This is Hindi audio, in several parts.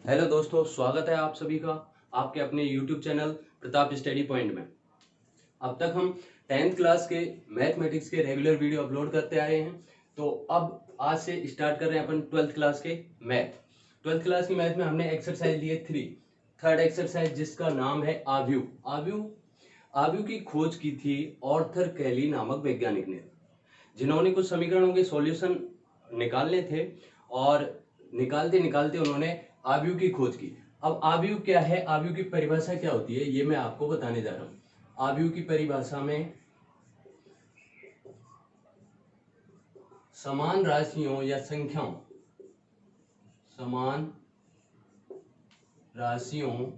हेलो दोस्तों, स्वागत है आप सभी का आपके अपने YouTube channel Pratap study point में। अब तक हम 10th क्लास के मैथमेटिक्स के रेगुलर वीडियो अपलोड करते आए हैं। तो अब आज से स्टार्ट कर रहे हैं अपन 12th क्लास के मैथ। 12th क्लास की मैथ में हमने एक्सरसाइज लिए 3, थर्ड एक्सरसाइज जिसका नाम है आव्यूह। आव्यूह की खोज की थी ऑर्थर कैली नामक वैज्ञानिक ने, जिन्होंने कुछ समीकरणों के सॉल्यूशन निकालने थे और निकालते निकालते उन्होंने आव्यूह की खोज की। अब आव्यूह क्या है, आव्यूह की परिभाषा क्या होती है, ये मैं आपको बताने जा रहा हूं। आव्यूह की परिभाषा में समान राशियों या संख्याओं, समान राशियों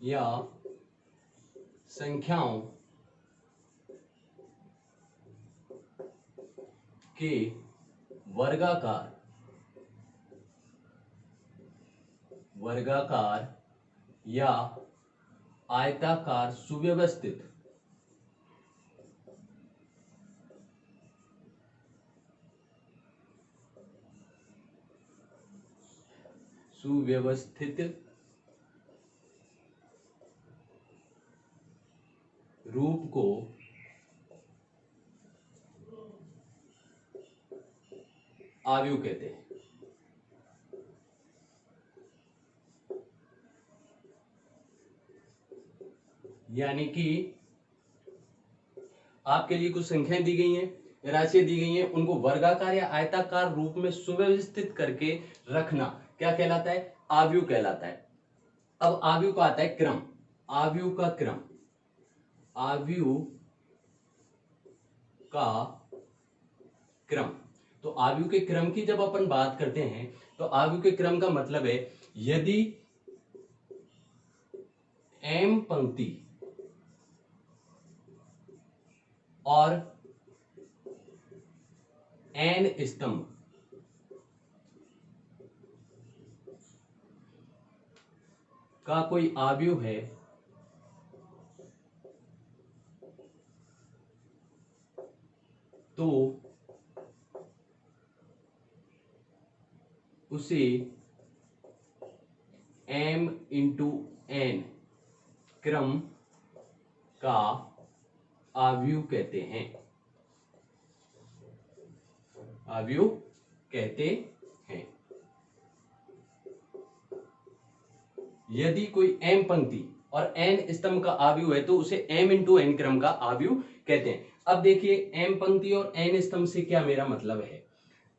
या संख्याओं के वर्गाकार या आयताकार सुव्यवस्थित रूप को आव्यूह कहते हैं। यानी कि आपके लिए कुछ संख्याएं दी गई हैं, राशियां दी गई हैं, उनको वर्गाकार या आयताकार रूप में सुव्यवस्थित करके रखना क्या कहलाता है, आव्यूह कहलाता है। अब आव्यूह का आता है क्रम, आव्यूह का क्रम, आव्यूह का क्रम। तो आव्यूह के क्रम की जब अपन बात करते हैं तो आव्यूह के क्रम का मतलब है यदि m पंक्ति और n स्तंभ का कोई आव्यूह है तो उसे m इंटू n क्रम का आव्यूह कहते हैं, आव्यूह कहते हैं। यदि कोई m पंक्ति और n स्तंभ का आव्यूह है तो उसे m इंटू n क्रम का आव्यूह कहते हैं। अब देखिए m पंक्ति और n स्तंभ से क्या मेरा मतलब है,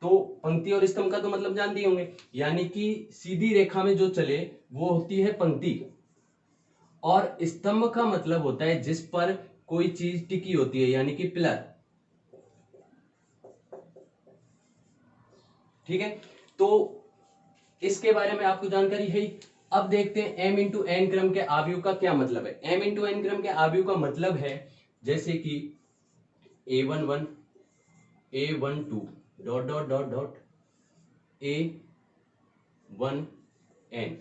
तो पंक्ति और स्तंभ का तो मतलब जानते ही होंगे, यानी कि सीधी रेखा में जो चले वो होती है पंक्ति, और स्तंभ का मतलब होता है जिस पर कोई चीज टिकी होती है, यानी कि पिलर। ठीक है, तो इसके बारे में आपको जानकारी है। अब देखते हैं m इंटू एन क्रम के आव्यूह का क्या मतलब है। m इंटू एन क्रम के आव्यूह का मतलब है जैसे कि a11 a12 dot dot dot dot a1n,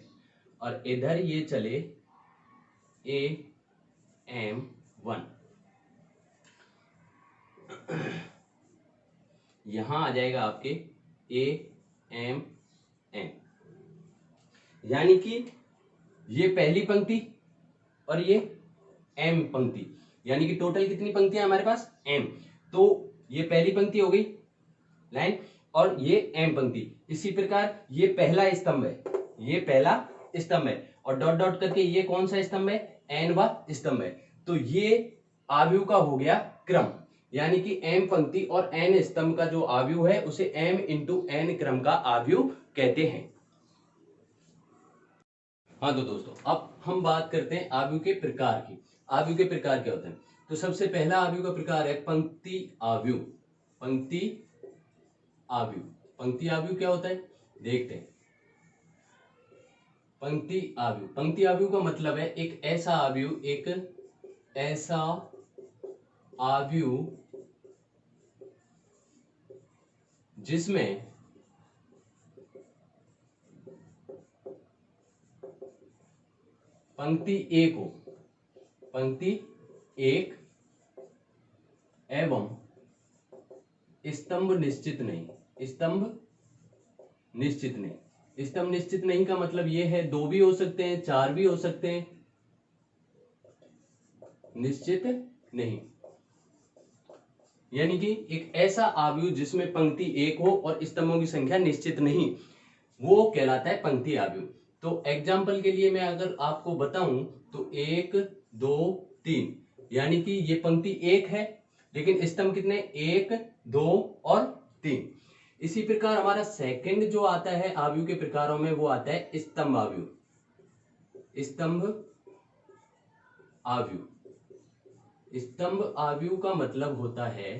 और इधर ये चले am1, यहां आ जाएगा आपके amn, यानी कि ये पहली पंक्ति और ये m पंक्ति, यानी कि टोटल कितनी पंक्तियां हमारे पास m। तो ये पहली पंक्ति हो गई लाइन और ये m पंक्ति। इसी प्रकार ये पहला स्तंभ है, ये पहला स्तंभ है, और डॉट डॉट करके ये कौन सा स्तंभ है, nवा स्तंभ है। तो ये आव्यूह का हो गया क्रम, यानी कि m पंक्ति और n स्तंभ का जो आव्यूह है उसे m इंटू n क्रम का आव्यूह कहते हैं। हाँ तो दोस्तों, अब हम बात करते हैं आव्यूह के प्रकार की। आव्यूह के प्रकार क्या होते हैं, तो सबसे पहला आव्यूह का प्रकार है पंक्ति आव्यूह। पंक्ति आव्यूह, पंक्ति आव्यूह क्या होता है देखते हैं। पंक्ति आव्यूह का मतलब है एक ऐसा आव्यूह जिसमें पंक्ति एक एवं स्तंभ निश्चित नहीं, स्तंभ निश्चित नहीं। स्तंभ निश्चित नहीं का मतलब ये है 2 भी हो सकते हैं, 4 भी हो सकते हैं, निश्चित नहीं। यानी कि एक ऐसा आव्यूह जिसमें पंक्ति एक हो और स्तंभों की संख्या निश्चित नहीं, वो कहलाता है पंक्ति आव्यूह। तो एग्जाम्पल के लिए मैं अगर आपको बताऊं तो 1 2 3, यानी कि ये पंक्ति एक है लेकिन स्तंभ कितने, 1 2 और 3। इसी प्रकार हमारा सेकंड जो आता है आव्यूह के प्रकारों में, वो आता है स्तंभ आव्यूह। स्तंभ आव्यूह, स्तंभ आव्यूह का मतलब होता है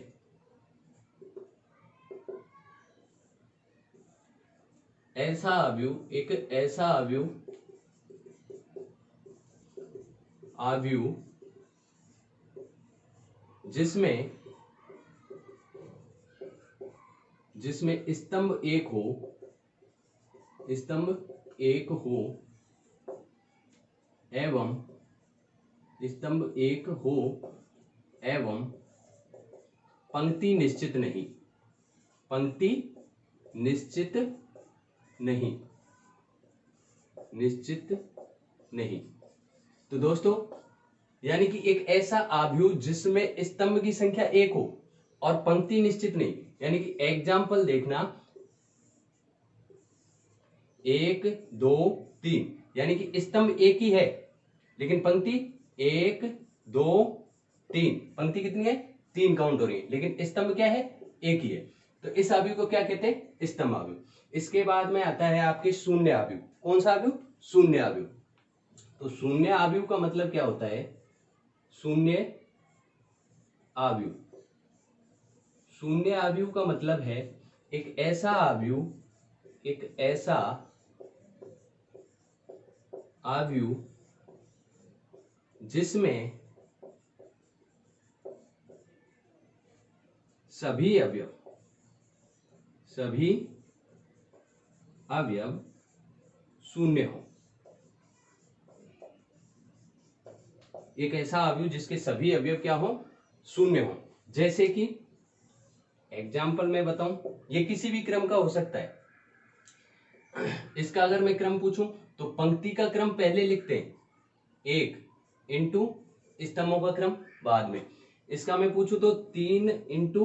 ऐसा आव्यूह, एक ऐसा आव्यूह जिसमें स्तंभ एक हो, स्तंभ एक हो एवं स्तंभ एक हो एवं पंक्ति निश्चित नहीं, पंक्ति निश्चित नहीं, निश्चित नहीं। तो दोस्तों यानी कि एक ऐसा आव्यूह जिसमें स्तंभ की संख्या एक हो और पंक्ति निश्चित नहीं, यानी कि एग्जाम्पल देखना 1 2 3, यानी कि स्तंभ एक ही है लेकिन पंक्ति 1 2 3, पंक्ति कितनी है, 3 काउंट हो रही है, लेकिन स्तंभ क्या है, एक ही है। तो इस आव्यूह को क्या कहते हैं, स्तंभ आव्यूह। इसके बाद में आता है आपके शून्य आव्यूह। कौन सा आव्यूह, शून्य आव्यूह। तो शून्य आव्यूह का मतलब क्या होता है, शून्य आव्यूह, शून्य आव्यूह का मतलब है एक ऐसा आव्यूह, एक ऐसा आव्यूह जिसमें सभी अवयव शून्य हो। एक ऐसा आव्यूह जिसके सभी अवयव क्या हो, शून्य हो। जैसे कि एग्जाम्पल में बताऊं, ये किसी भी क्रम का हो सकता है। इसका अगर मैं क्रम पूछूं तो पंक्ति का क्रम पहले लिखते हैं, 1 इंटू स्तंभों का क्रम बाद में। इसका मैं पूछूं तो 3 इंटू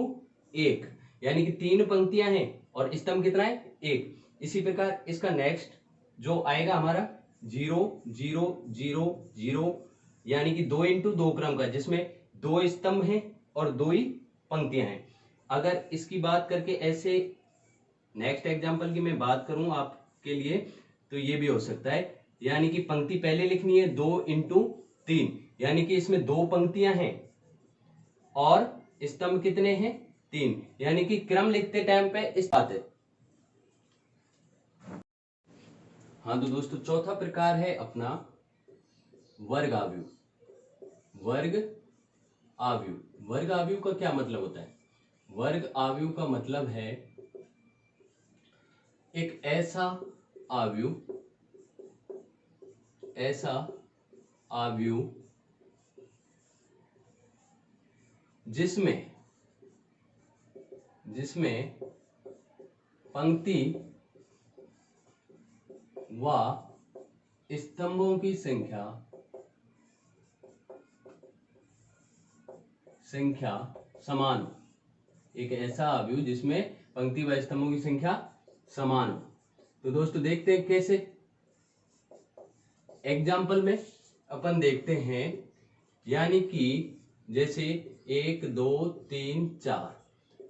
1, यानी कि 3 पंक्तियां हैं और स्तंभ कितना है, 1। इसी प्रकार इसका नेक्स्ट जो आएगा हमारा 0 0 0 0, यानी कि 2 इंटू 2 क्रम का, जिसमें 2 स्तंभ हैं और 2 ही पंक्तियां हैं। अगर इसकी बात करके ऐसे नेक्स्ट एग्जाम्पल की मैं बात करूं आपके लिए तो ये भी हो सकता है, यानी कि पंक्ति पहले लिखनी है 2 इंटू 3, यानी कि इसमें 2 पंक्तियां हैं और स्तंभ कितने हैं, 3, यानी कि क्रम लिखते टाइम पे इस बात है। हाँ तो दोस्तों चौथा प्रकार है अपना वर्ग आव्यूह। वर्ग आव्यूह, वर्ग आव्यूह का क्या मतलब होता है, वर्ग आव्यूह का मतलब है एक ऐसा आव्यूह जिसमें पंक्ति व स्तंभों की संख्या समान हो। एक ऐसा आव्यूह जिसमें पंक्ति व स्तंभों की संख्या समान हो। तो दोस्तों देखते हैं कैसे। एग्जाम्पल में अपन देखते हैं, यानी कि जैसे 1 2 3 4,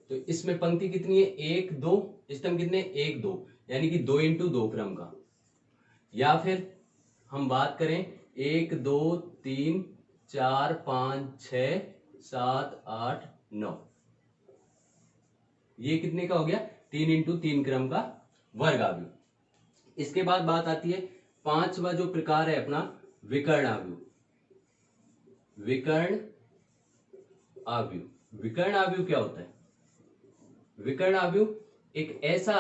तो इसमें पंक्ति कितनी है, 1 2, स्तंभ कितने, 1 2, यानी कि 2 इंटू 2 क्रम का। या फिर हम बात करें 1 2 3 4 5 6 7 8 9, ये कितने का हो गया, 3 इंटू 3 क्रम का वर्ग आव्यूह। इसके बाद बात आती है पांचवा जो प्रकार है अपना विकर्ण आव्यूह। विकर्ण आव्यूह, विकर्ण आव्यूह क्या होता है, विकर्ण आव्यूह एक ऐसा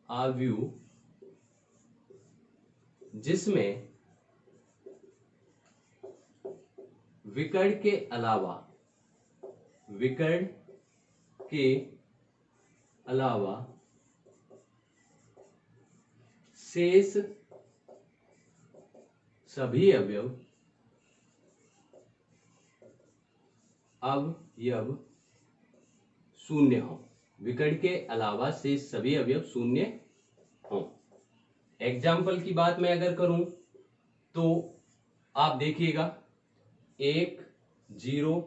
आव्यूह जिसमें विकर्ण के अलावा शेष सभी अवयव शून्य हो। विकर्ण के अलावा शेष सभी अवयव शून्य हो। एग्जाम्पल की बात मैं अगर करूं तो आप देखिएगा 1 0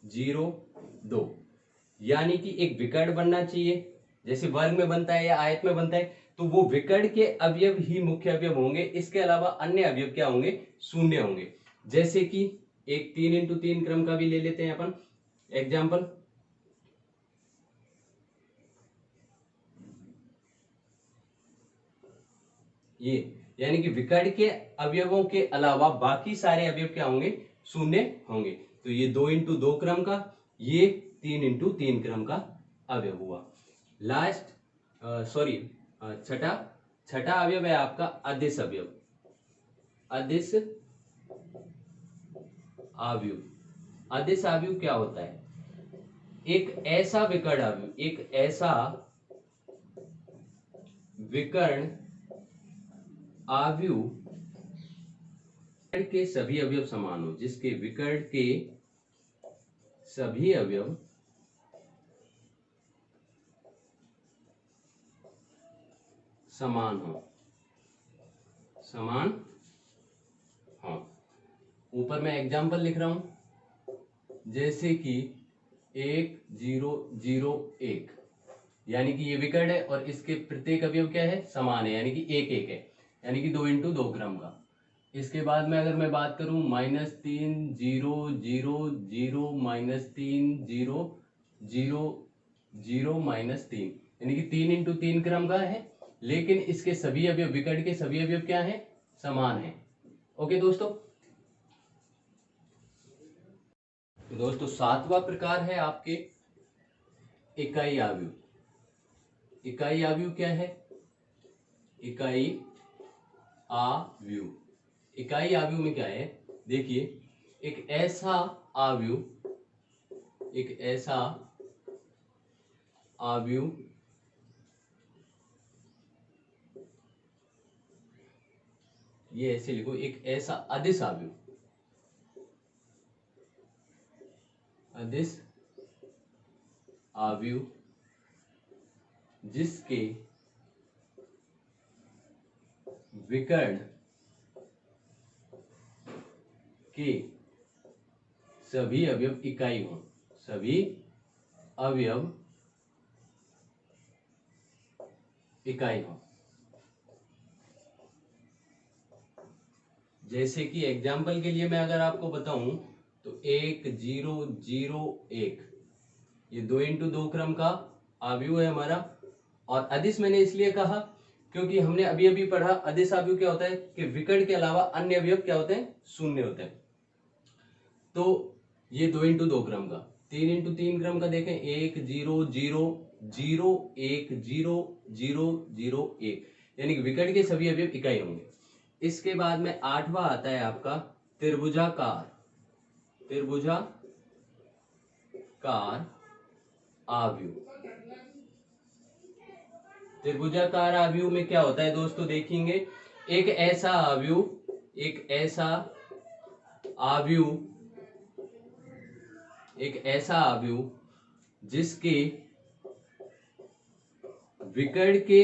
0 2, यानी कि एक विकर्ण बनना चाहिए, जैसे वर्ग में बनता है या आयत में बनता है, तो वो विकर्ण के अवयव ही मुख्य अवयव होंगे, इसके अलावा अन्य अवयव क्या होंगे, शून्य होंगे। जैसे कि एक 3x3 क्रम का भी ले लेते हैं अपन एग्जाम्पल। ये यानी कि विकर्ण के अवयवों के अलावा बाकी सारे अवयव क्या होंगे, शून्य होंगे। तो ये 2x2 क्रम का, ये 3x3 क्रम का अवयव हुआ। छठा अवयव है आपका अदिश अवयव। अदिश अवयव क्या होता है, एक ऐसा विकर्ण अवयव के सभी अवयव समान हो, जिसके विकर्ण के सभी अवयव समान हो। ऊपर मैं एग्जाम्पल लिख रहा हूं, जैसे कि 1 0 0 1, यानी कि ये विकर्ण है और इसके प्रत्येक अवयव क्या है, समान है, यानी कि 1 1 है, यानी कि 2x2 क्रम का। इसके बाद में अगर मैं बात करूं -3 0 0 0 -3 0 0 0 -3, यानी कि 3x3 क्रम का है, लेकिन इसके सभी अवयव, विकर्ण के सभी अवयव क्या है, समान है। ओके दोस्तों। तो दोस्तों सातवां प्रकार है आपके इकाई आव्यूह। इकाई आव्यूह क्या है, इकाई आव्यूह में क्या है, देखिए एक ऐसा आव्यूह ये ऐसे लिखो, एक ऐसा अदिश आव्यूह जिसके विकर्ण के सभी अवयव इकाई हों, सभी अवयव इकाई हों। जैसे कि एग्जाम्पल के लिए मैं अगर आपको बताऊं तो 1 0 0 1, ये 2x2 क्रम का आव्यूह है हमारा। और अदिश मैंने इसलिए कहा क्योंकि हमने अभी अभी पढ़ा अदिश आव्यूह क्या होता है कि विकर्ण के अलावा अन्य अवयव क्या होते हैं, शून्य होते हैं। तो ये 2x2 क्रम का, 3x3 क्रम का देखें 1 0 0 0 1 0 0 0 1, यानी कि विकर्ण के सभी अवयव इकाई होंगे। इसके बाद में 8वां आता है आपका त्रिभुजाकार आव्यूह। त्रिभुजाकार आव्यूह में क्या होता है दोस्तों, देखेंगे एक ऐसा आव्यूह जिसके विकर्ण के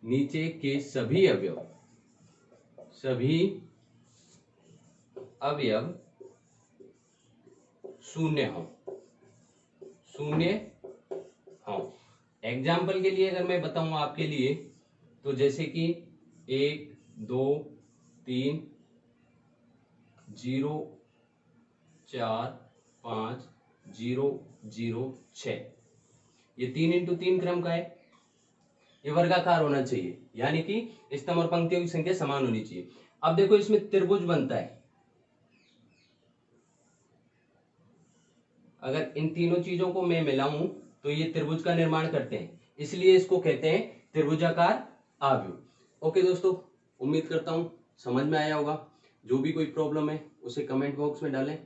नीचे के सभी अवयव शून्य हो। एग्जाम्पल के लिए अगर मैं बताऊं आपके लिए, तो जैसे कि 1 2 3 0 4 5 0 0 6, ये 3x3 क्रम का है, ये वर्गाकार होना चाहिए, यानी कि स्तंभ और पंक्तियों की संख्या समान होनी चाहिए। अब देखो इसमें त्रिभुज बनता है, अगर इन तीनों चीजों को मैं मिलाऊं तो ये त्रिभुज का निर्माण करते हैं, इसलिए इसको कहते हैं त्रिभुजाकार आव्यूह। ओके दोस्तों, उम्मीद करता हूँ समझ में आया होगा। जो भी कोई प्रॉब्लम है उसे कमेंट बॉक्स में डालें।